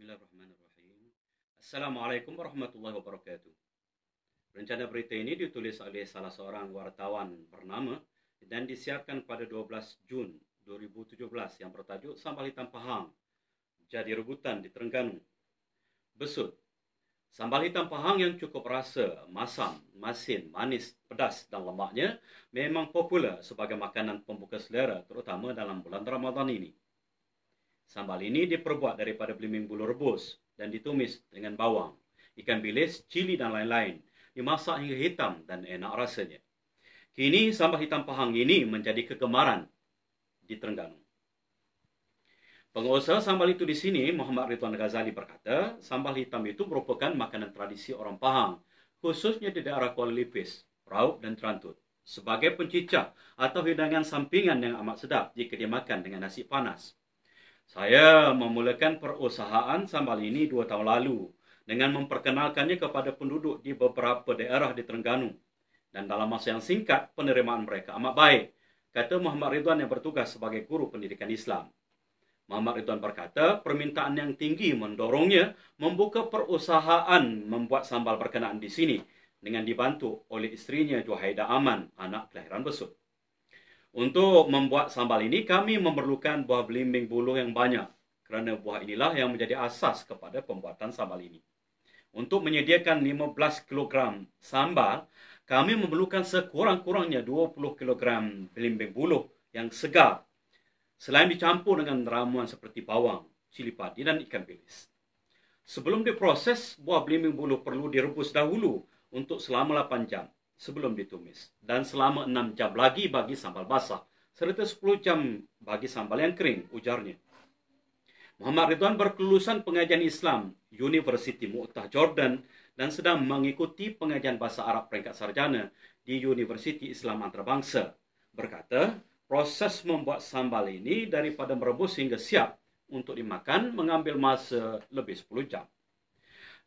Bismillahirrahmanirrahim. Assalamualaikum warahmatullahi wabarakatuh. Rencana berita ini ditulis oleh salah seorang wartawan bernama dan disiarkan pada 12 Jun 2017 yang bertajuk Sambal Hitam Pahang jadi rebutan di Terengganu. Besut. Sambal hitam Pahang yang cukup rasa, masam, masin, manis, pedas dan lemaknya memang popular sebagai makanan pembuka selera terutama dalam bulan Ramadan ini. Sambal ini diperbuat daripada belimbing bulu rebus dan ditumis dengan bawang, ikan bilis, cili dan lain-lain. Dimasak hingga hitam dan enak rasanya. Kini sambal hitam Pahang ini menjadi kegemaran di Terengganu. Pengusaha sambal itu di sini, Muhammad Ridwan Ghazali berkata, sambal hitam itu merupakan makanan tradisi orang Pahang, khususnya di daerah Kuala Lipis, Raub dan Trantut, sebagai pencicah atau hidangan sampingan yang amat sedap jika dimakan dengan nasi panas. Saya memulakan perusahaan sambal ini 2 tahun lalu dengan memperkenalkannya kepada penduduk di beberapa daerah di Terengganu. Dan dalam masa yang singkat, penerimaan mereka amat baik, kata Muhammad Ridwan yang bertugas sebagai guru pendidikan Islam. Muhammad Ridwan berkata, permintaan yang tinggi mendorongnya membuka perusahaan membuat sambal berkenaan di sini dengan dibantu oleh isterinya Juhaida Aman, anak kelahiran Besut. Untuk membuat sambal ini, kami memerlukan buah belimbing buluh yang banyak, kerana buah inilah yang menjadi asas kepada pembuatan sambal ini. Untuk menyediakan 15 kg sambal, kami memerlukan sekurang-kurangnya 20 kg belimbing buluh yang segar, selain dicampur dengan ramuan seperti bawang, cili padi dan ikan bilis. Sebelum diproses, buah belimbing buluh perlu direbus dahulu untuk selama 8 jam. Sebelum ditumis, dan selama 6 jam lagi bagi sambal basah, serta 10 jam bagi sambal yang kering, ujarnya. Muhammad Ridwan berkelulusan pengajian Islam Universiti Mu'tah Jordan dan sedang mengikuti pengajian bahasa Arab peringkat sarjana di Universiti Islam Antarabangsa. Berkata, proses membuat sambal ini daripada merebus hingga siap untuk dimakan mengambil masa lebih 10 jam.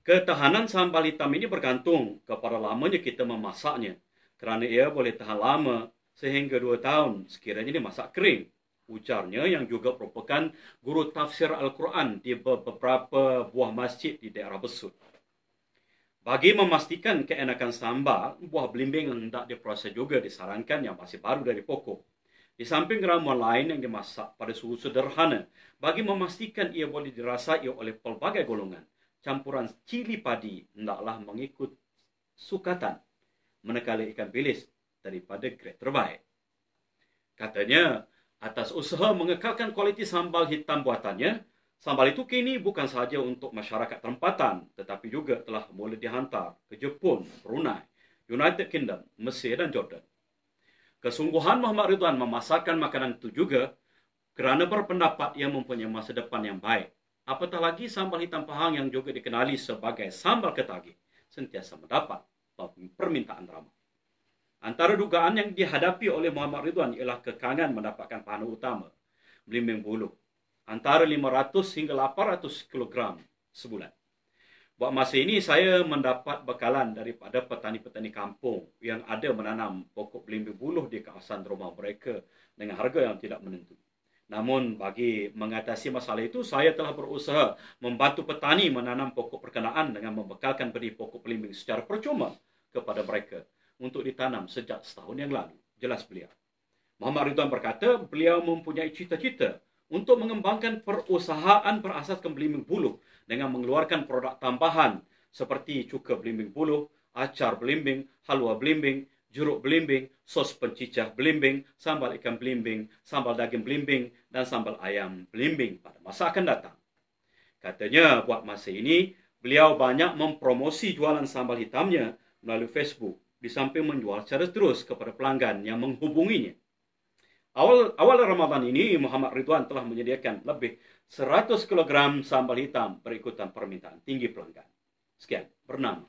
Ketahanan sambal hitam ini bergantung kepada lamanya kita memasaknya, kerana ia boleh tahan lama sehingga 2 tahun sekiranya dimasak kering, ujarnya yang juga merupakan guru tafsir Al-Quran di beberapa buah masjid di daerah Besut. Bagi memastikan keenakan sambal, buah belimbing yang hendak diproses juga disarankan yang masih baru dari pokok. Di samping ramuan lain yang dimasak pada suhu sederhana, bagi memastikan ia boleh dirasai oleh pelbagai golongan. Campuran cili padi hendaklah mengikut sukatan, manakala ikan bilis daripada grade terbaik. Katanya, atas usaha mengekalkan kualiti sambal hitam buatannya, sambal itu kini bukan sahaja untuk masyarakat tempatan, tetapi juga telah mula dihantar ke Jepun, Brunei, United Kingdom, Mesir dan Jordan. Kesungguhan Muhammad Ridwan memasarkan makanan itu juga kerana berpendapat ia mempunyai masa depan yang baik. Apatah lagi sambal hitam Pahang yang juga dikenali sebagai sambal ketagih sentiasa mendapat permintaan ramai. Antara dugaan yang dihadapi oleh Muhammad Ridwan ialah kekangan mendapatkan pahala utama, belimbing buluh, antara 500 hingga 800 kg sebulan. Buat masa ini saya mendapat bekalan daripada petani-petani kampung yang ada menanam pokok belimbing buluh di kawasan rumah mereka dengan harga yang tidak menentu. Namun bagi mengatasi masalah itu, saya telah berusaha membantu petani menanam pokok perkenaan dengan membekalkan benih pokok belimbing secara percuma kepada mereka untuk ditanam sejak setahun yang lalu. Jelas beliau. Muhammad Ridwan berkata, beliau mempunyai cita-cita untuk mengembangkan perusahaan berasaskan belimbing buluh dengan mengeluarkan produk tambahan seperti cuka belimbing buluh, acar belimbing, halwa belimbing, jeruk belimbing, sos pencicah belimbing, sambal ikan belimbing, sambal daging belimbing, dan sambal ayam belimbing pada masa akan datang. Katanya, buat masa ini, beliau banyak mempromosi jualan sambal hitamnya melalui Facebook, di samping menjual secara terus kepada pelanggan yang menghubunginya. Awal Ramadan ini, Muhammad Ridwan telah menyediakan lebih 100 kg sambal hitam berikutan permintaan tinggi pelanggan. Sekian, bernama